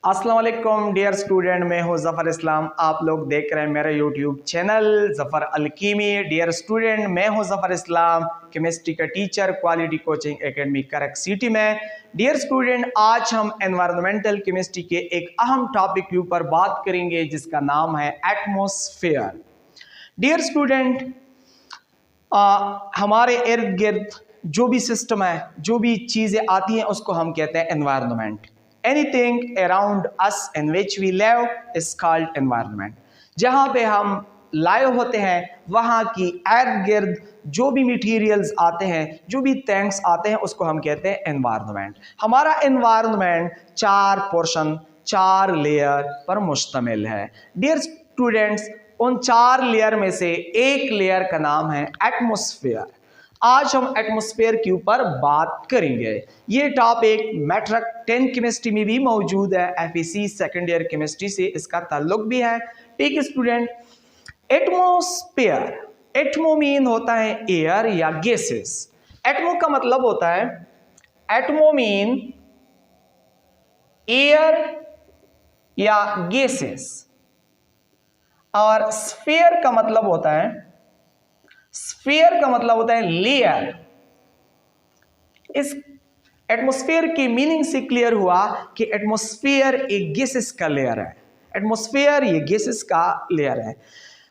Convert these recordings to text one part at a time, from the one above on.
अस्सलाम वालेकुम dear student, मैं हूं ज़फ़र इस्लाम। आप लोग देख रहे हैं मेरा YouTube channel Zafar Alchemy. Dear student, मैं हूं ज़फ़र इस्लाम, केमिस्ट्री का teacher, quality coaching academy Karak city में। डियर स्टूडेंट, आज हम एनवायरमेंटल केमिस्ट्री के एक अहम टॉपिक के ऊपर बात करेंगे जिसका नाम है एटमॉस्फेयर। डियर स्टूडेंट, हमारे इर्द गिर्द जो भी सिस्टम है, जो भी चीज़ें आती हैं, उसको हम कहते हैं environment. Anything around us in which we live is called environment. जहाँ पे हम लाइव होते हैं, वहाँ की इर्द गिर्द जो भी मटीरियल्स आते हैं, जो भी थिंग्स आते हैं, उसको हम कहते हैं एनवायरनमेंट। हमारा एनवायरनमेंट 4 पोर्शन, 4 लेयर पर मुश्तमिल है। डियर स्टूडेंट्स, उन 4 लेयर में से एक लेयर का नाम है एटमॉस्फेयर। आज हम एटमॉस्फेयर के ऊपर बात करेंगे। ये टॉपिक मैट्रिक 10 केमिस्ट्री में भी मौजूद है, एफईसी सेकेंड ईयर केमिस्ट्री से इसका ताल्लुक भी है। ठीक है स्टूडेंट, एटमॉस्फेयर, एटमो मीन होता है एयर या गैसेस। एटमो का मतलब होता है, एटमो मीन एयर या गैसेस, और स्फीयर का मतलब होता है, स्फीयर का मतलब होता है लेयर। इस एटमॉस्फेयर की मीनिंग से क्लियर हुआ कि एटमॉस्फेयर एक गैसेस का लेयर है। एटमॉस्फेयर ये गैसेस का लेयर है।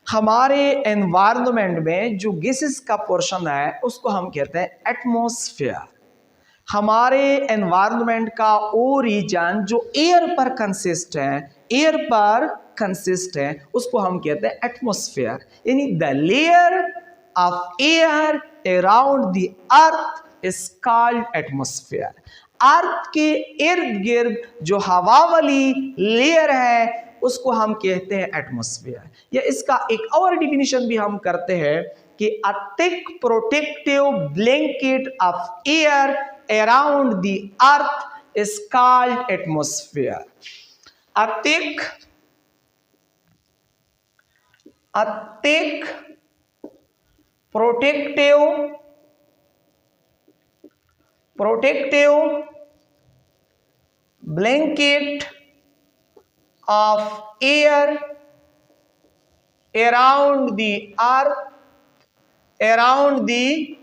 हमारे एनवायरनमेंट में जो गैसेस का पोर्शन है उसको हम कहते हैं एटमॉस्फेयर। हमारे एनवायरनमेंट का वो रीजन जो एयर पर कंसिस्ट है, एयर पर कंसिस्ट है, उसको हम कहते हैं एटमॉस्फेयर। यानी the layer of air around the earth is called atmosphere. Earth के इर्द गिर्द जो हवा वाली लेयर है उसको हम कहते हैं एटमॉस्फेयर। या इसका एक और डिफिनीशन भी हम करते हैं कि a thick protective blanket of air around the earth is called atmosphere. A thick protective blanket of air around the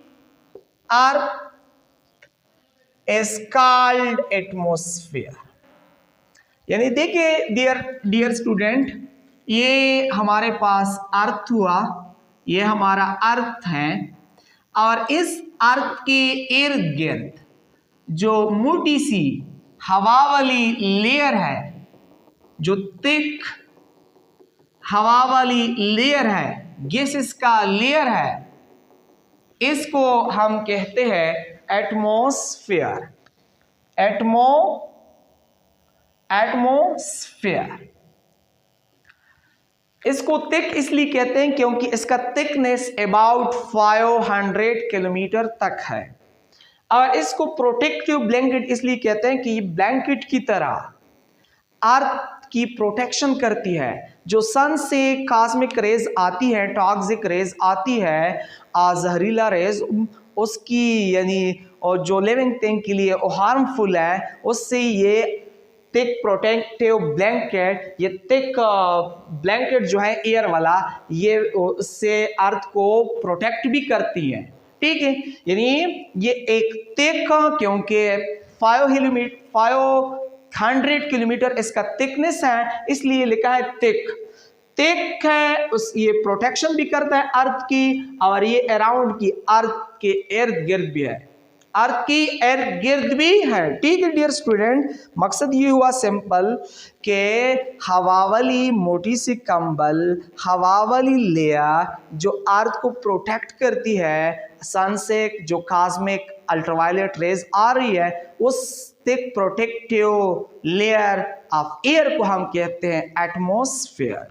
earth is called atmosphere। यानी देखिए डियर स्टूडेंट, ये हमारे पास अर्थ हुआ, ये हमारा अर्थ है, और इस अर्थ के इर्द गिर्द जो मोटी सी हवा वाली लेयर है, जो थिक हवा वाली लेयर है, गैसेस का लेयर है, इसको हम कहते हैं एटमॉस्फेयर। एटमॉस्फेयर। इसको थिक इसलिए कहते हैं क्योंकि इसका थिकनेस अबाउट 500 किलोमीटर तक है। और इसको प्रोटेक्टिव ब्लैंकेट इसलिए कहते हैं कि ये ब्लैंकेट की तरह अर्थ की प्रोटेक्शन करती है। जो सन से कॉस्मिक रेज आती है, टॉक्सिक रेज आती है, जहरीला रेज, उसकी यानी और जो लिविंग थिंग के लिए वो हार्मफुल है, उससे ये थिक प्रोटेक्टिव ब्लैंकेट, ये थिक ब्लैंकेट जो है एयर वाला, ये उससे अर्थ को प्रोटेक्ट भी करती है। ठीक है, यानी ये एक थिक, क्योंकि 500 किलोमीटर इसका थिकनेस है, इसलिए लिखा है थिक है। उस ये प्रोटेक्शन भी करता है अर्थ की, और ये अराउंड की अर्थ के इर्द गिर्द भी है, अर्थ की इर्द गिर्द भी है। ठीक है डियर स्टूडेंट, मकसद ये हुआ सिंपल कि हवा वाली मोटी सी कंबल, हवा वाली लेयर जो अर्थ को प्रोटेक्ट करती है सन से, जो कॉस्मिक अल्ट्रावायलेट रेज आ रही है, उस thick protective layer of air को हम कहते हैं एटमॉस्फेयर।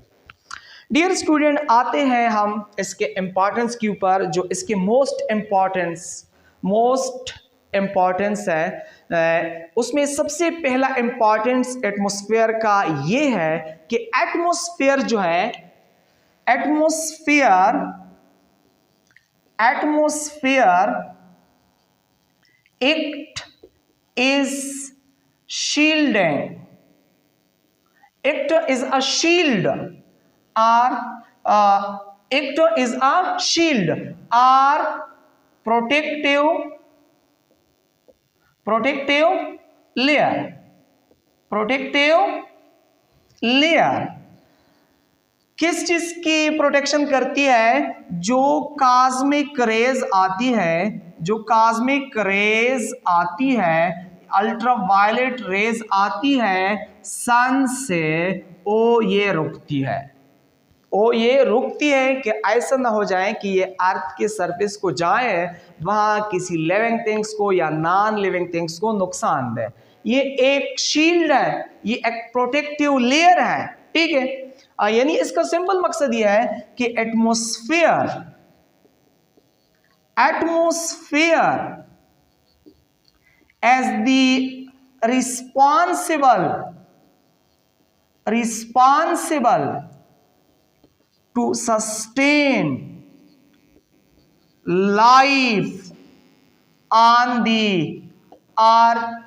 डियर स्टूडेंट, आते हैं हम इसके इंपॉर्टेंस के ऊपर। जो इसके मोस्ट इम्पॉर्टेंस है, उसमें सबसे पहला इम्पॉर्टेंस एटमॉस्फेयर का ये है कि एटमॉस्फेयर जो है, atmosphere it is shielding It is a shield or it is a shield or protective layer किस चीज की प्रोटेक्शन करती है? जो कॉस्मिक रेज आती है, अल्ट्रावायलेट रेज आती है सन से, वो ये रुकती है कि ऐसा ना हो जाए कि ये अर्थ के सरफेस को जाए, वहां किसी लिविंग थिंग्स को या नॉन लिविंग थिंग्स को नुकसान दे। ये एक शील्ड है, ये एक प्रोटेक्टिव लेयर है, ठीक है। यानी इसका सिंपल मकसद यह है कि atmosphere as the responsible to sustain life on the earth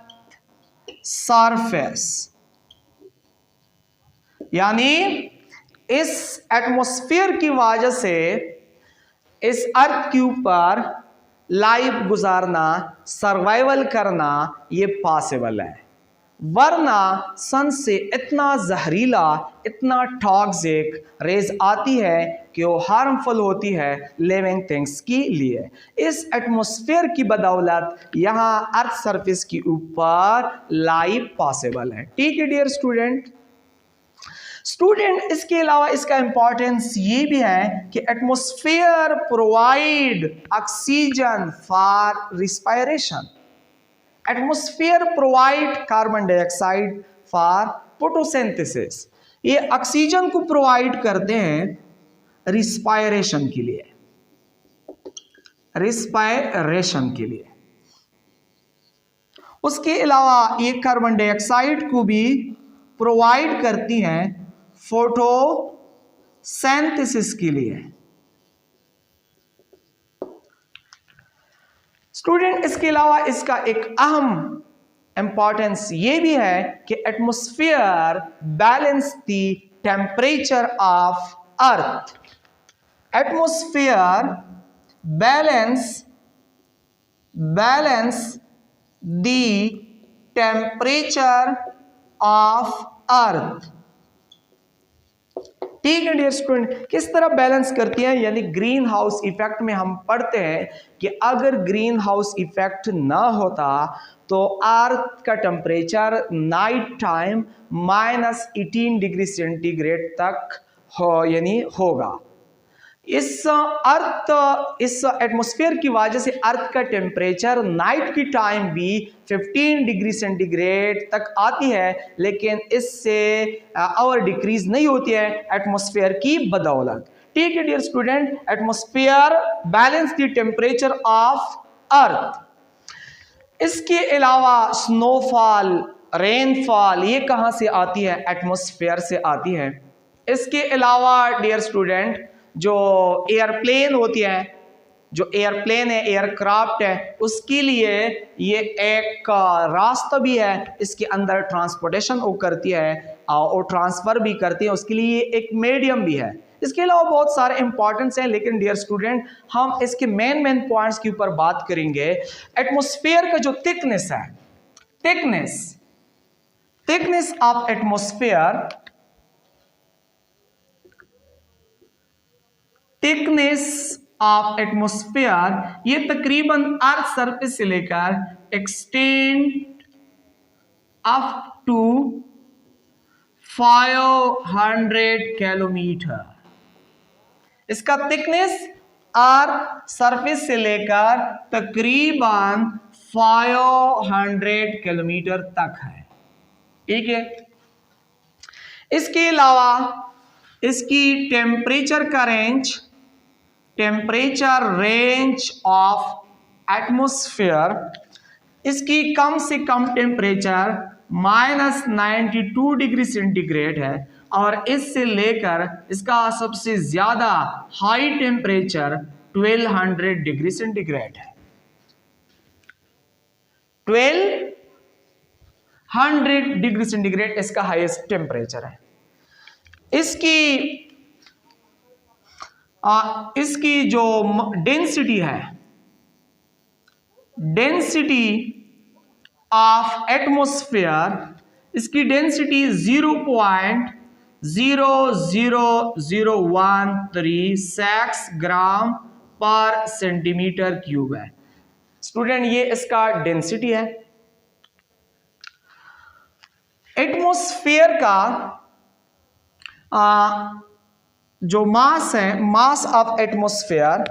surface, यानी इस एटमॉस्फेयर की वजह से इस अर्थ के ऊपर लाइफ गुजारना, सर्वाइवल करना ये पॉसिबल है। वरना सन से इतना जहरीला, इतना टॉक्सिक रेज आती है कि वो हार्मफुल होती है लिविंग थिंग्स के लिए। इस एटमॉस्फेयर की बदौलत यहाँ अर्थ सरफेस के ऊपर लाइफ पॉसिबल है, ठीक है डियर स्टूडेंट। इसके अलावा इसका इंपॉर्टेंस ये भी है कि atmosphere provide oxygen for respiration, atmosphere provide carbon dioxide for photosynthesis, ये ऑक्सीजन को प्रोवाइड करते हैं रिस्पायरेशन के लिए, उसके अलावा ये कार्बन डाइऑक्साइड को भी प्रोवाइड करती हैं फोटोसिंथेसिस के लिए। स्टूडेंट इसके अलावा इसका एक अहम इंपॉर्टेंस ये भी है कि atmosphere balance the temperature of earth, atmosphere balance the temperature of अर्थ, ठीक है डियर स्टूडेंट। किस तरह बैलेंस करती है? यानी ग्रीन हाउस इफेक्ट में हम पढ़ते हैं कि अगर ग्रीन हाउस इफेक्ट ना होता तो अर्थ का temperature night time -18 degree centigrade तक होगा। इस एटमॉस्फेयर की वजह से अर्थ का टेम्परेचर नाइट की टाइम भी 15 डिग्री सेंटीग्रेड तक आती है, लेकिन इससे और डिक्रीज नहीं होती है एटमॉस्फेयर की बदौलत, ठीक है dear student. Atmosphere balance the temperature of earth. इसके अलावा स्नोफॉल, रेनफॉल ये कहां से आती है? एटमॉस्फेयर से आती है। इसके अलावा डियर स्टूडेंट जो एयरप्लेन होती है, जो एयरप्लेन है, एयरक्राफ्ट है, उसके लिए ये एक रास्ता भी है, इसके अंदर ट्रांसपोर्टेशन वो करती है और ट्रांसफर भी करती है, उसके लिए एक मीडियम भी है। इसके अलावा बहुत सारे इंपॉर्टेंस हैं, लेकिन डियर स्टूडेंट हम इसके मेन पॉइंट्स के ऊपर बात करेंगे। एटमॉस्फेयर का जो थिकनेस है, थिकनेस ऑफ एटमॉस्फेयर, ये तकरीबन अर्थ सरफेस से लेकर एक्सटेंड अप टू 500 किलोमीटर। इसका थिकनेस अर्थ सरफेस से लेकर तकरीबन 500 किलोमीटर तक है, ठीक है। इसके अलावा इसकी टेम्परेचर ऑफ एटमॉस्फेयर, इसकी कम से कम टेम्परेचर -92 डिग्री सेंटीग्रेड है, और इससे लेकर इसका सबसे ज्यादा हाई टेम्परेचर 1200 डिग्री सेंटीग्रेड है। 1200 डिग्री सेंटीग्रेड इसका हाईएस्ट टेम्परेचर है। इसकी जो डेंसिटी है, डेंसिटी ऑफ एटमॉस्फेयर, इसकी डेंसिटी 0.00013 ग्राम पर सेंटीमीटर क्यूब है। स्टूडेंट ये इसका डेंसिटी है। एटमॉस्फेयर का जो मास है, मास ऑफ एटमॉस्फेयर,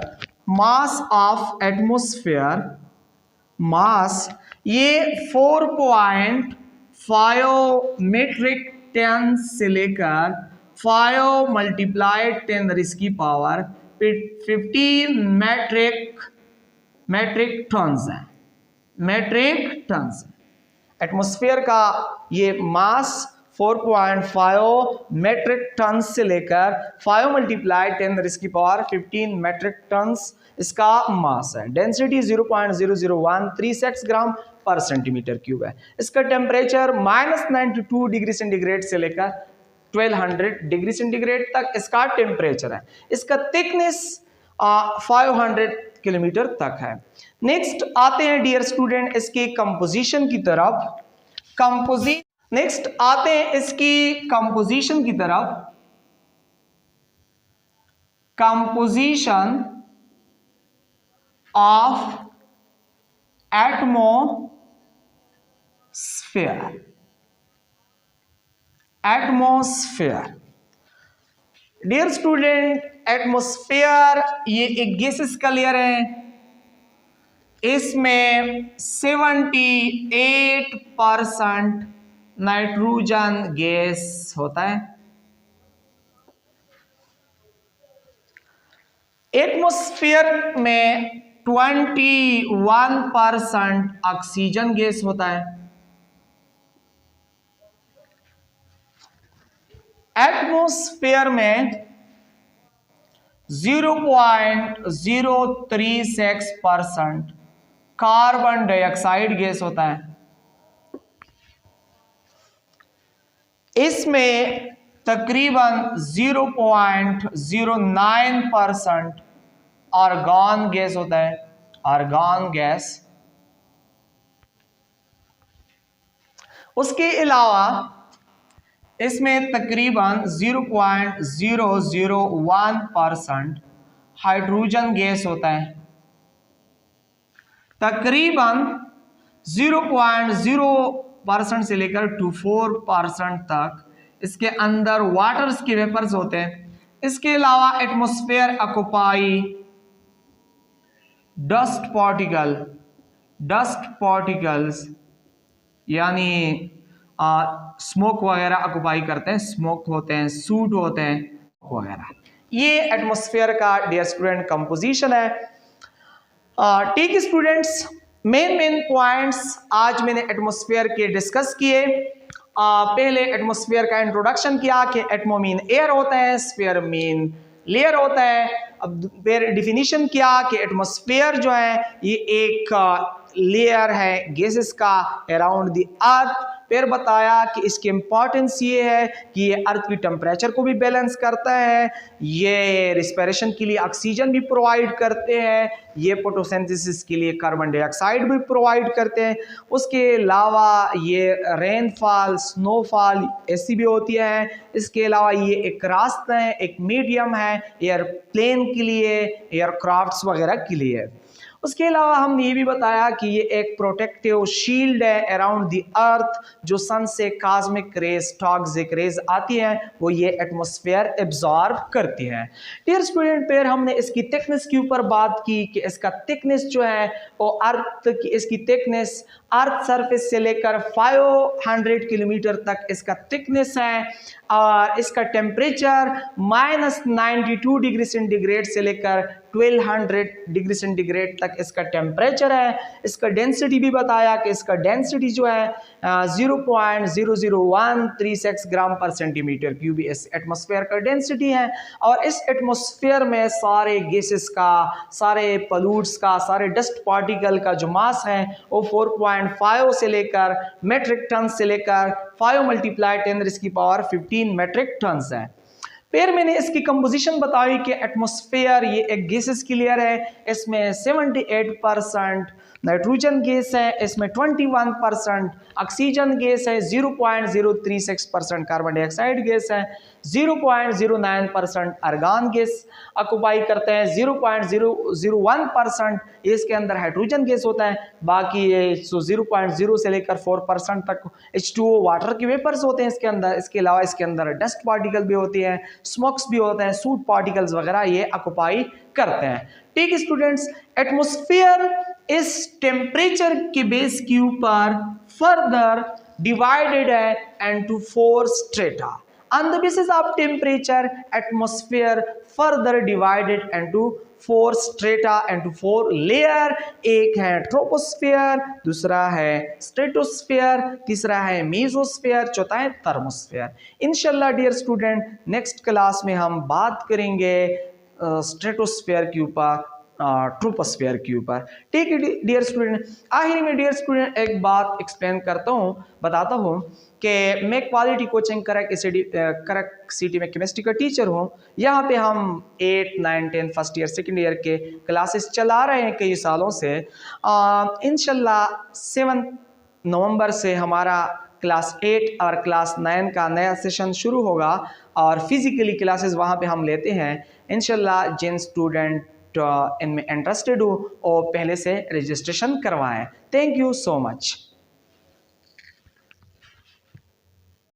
मास ये 4.5 मीट्रिक टन से लेकर 5 × 10⁻⁻15 मैट्रिक टन्स है, मैट्रिक टन्स। एटमॉस्फेयर का ये मास 4.5 मैट्रिक टन से लेकर 5 × 10⁻15 मैट्रिक टन्स इसका मास है। डेंसिटी 0.00136 ग्राम पर सेंटीमीटर क्यूब है। इसका टेम्परेचर -92 डिग्री सेंटीग्रेड से लेकर 1200 डिग्री सेंटीग्रेड तक इसका टेम्परेचर है। इसका थिकनेस 500 किलोमीटर तक है। नेक्स्ट आते हैं डियर स्टूडेंट इसके कंपोजिशन की तरफ। नेक्स्ट आते हैं इसकी कंपोजिशन की तरफ। Composition of atmosphere. Dear student, atmosphere ये एक गैसेस का लेयर है। इसमें 78% नाइट्रोजन गैस होता है। एटमॉस्फेयर में 21% ऑक्सीजन गैस होता है। एटमॉस्फेयर में 0.036% कार्बन डाइऑक्साइड गैस होता है। इसमें तकरीबन 0.09% आर्गन गैस होता है, आर्गन गैस। उसके अलावा इसमें तकरीबन 0.001% हाइड्रोजन गैस होता है। तकरीबन 0.0% से लेकर 24% तक इसके अंदर वाटर्स के वेपर्स होते हैं। इसके अलावा एटमॉस्फेयर ऑक्यूपाई डस्ट पार्टिकल्स यानी स्मोक वगैरह ऑक्यूपाई करते हैं, स्मोक होते हैं, सूट होते हैं वगैरह। ये एटमॉस्फेयर का डियर स्टूडेंट कंपोजिशन है। ठीक है स्टूडेंट्स, मेन पॉइंट्स आज मैंने एटमॉस्फेयर के डिस्कस किए। पहले एटमॉस्फेयर का इंट्रोडक्शन किया कि एटमो मीन एयर होता है, स्फीयर मीन लेयर होता है। अब फिर डिफिनीशन किया कि एटमॉस्फेयर जो है ये एक लेयर है गैसेस का अराउंड द अर्थ। फिर बताया कि इसकी इंपॉर्टेंस ये है कि ये अर्थ की टेम्परेचर को भी बैलेंस करता है, ये रिस्पिरेशन के लिए ऑक्सीजन भी प्रोवाइड करते हैं, ये फोटोसिंथेसिस के लिए कार्बन डाइऑक्साइड भी प्रोवाइड करते हैं। उसके अलावा ये रेनफॉल, स्नोफॉल ऐसी भी होती है। इसके अलावा ये एक रास्ता है, एक मीडियम है एयरप्लेन के लिए, एयरक्राफ्ट्स वगैरह के लिए। उसके अलावा हमने ये भी बताया कि ये एक प्रोटेक्टिव शील्ड है अराउंड द अर्थ। जो सन से कॉस्मिक रेज, टॉक्सिक रेज आती हैं वो ये एटमॉस्फेयर एब्जॉर्ब करती है। डियर स्टूडेंट, फिर हमने इसकी थिकनेस के ऊपर बात की कि इसका थिकनेस जो है वो अर्थ की, इसकी थिकनेस अर्थ सरफेस से लेकर 500 किलोमीटर तक इसका थिकनेस है। और इसका टेम्परेचर -92 डिग्री सेंटीग्रेड से लेकर 1200 डिग्री सेंटीग्रेड तक इसका टेम्परेचर है। इसका डेंसिटी भी बताया कि इसका डेंसिटी जो है 0.00136 ग्राम पर सेंटीमीटर क्यूब इस एटमॉस्फेयर का डेंसिटी है। और इस एटमॉस्फेयर में सारे गैसेस का, सारे पोल्यूट्स का, सारे डस्ट पार्टिकल का जो मास है वो 4.5 से लेकर मेट्रिक टन से लेकर 5 × 10⁻15 मैट्रिक टन्स है। फिर मैंने इसकी कंपोजिशन बताई कि एटमॉस्फेयर ये एक गैसेस की लेयर है, इसमें 78% नाइट्रोजन गैस है, इसमें 21% ऑक्सीजन गैस है, 0.036% कार्बन डाइऑक्साइड गैस है, 0.09% आर्गन गैस ऑक्युपाई करते हैं, 0.001% इसके अंदर हाइड्रोजन गैस होता है, बाकी ये 0.0 से लेकर 4% तक H2O वाटर के वेपर्स होते हैं इसके अंदर। इसके अलावा इसके अंदर डस्ट पार्टिकल भी होती हैं, स्मोक्स भी होते हैं, सूट पार्टिकल्स वगैरह ये ऑक्युपाई करते हैं। ठीक स्टूडेंट्स, एटमॉस्फेयर इस टेम्परेचर के बेस के ऊपर फर्दर डिवाइडेड है into 4 strata. On the basis of temperature, atmosphere further divided into 4 strata into 4 layer। एक है ट्रोपोस्फेयर, दूसरा है स्ट्रेटोस्फेयर, तीसरा है मेसोस्फेयर, चौथा है थर्मोस्फेयर। इंशाल्लाह डियर स्टूडेंट नेक्स्ट क्लास में हम बात करेंगे स्ट्रेटोस्फेयर के ऊपर, ट्रोपोस्फेयर के ऊपर। ठीक है डियर स्टूडेंट, आखिर में डियर स्टूडेंट एक बात एक्सप्लेन करता हूँ, बताता हूँ कि मैं क्वालिटी कोचिंग करक सिटी में केमिस्ट्री का टीचर हूँ। यहाँ पे हम 8, 9, 10 फर्स्ट ईयर सेकेंड ईयर के क्लासेस चला रहे हैं कई सालों से। इंशाल्लाह 7 नवंबर से हमारा क्लास 8 और क्लास 9 का नया सेशन शुरू होगा और फिजिकली क्लासेस वहाँ पे हम लेते हैं। इंशाल्लाह जिन स्टूडेंट इनमें इंटरेस्टेड हो और पहले से रजिस्ट्रेशन करवाएं। Thank you so much.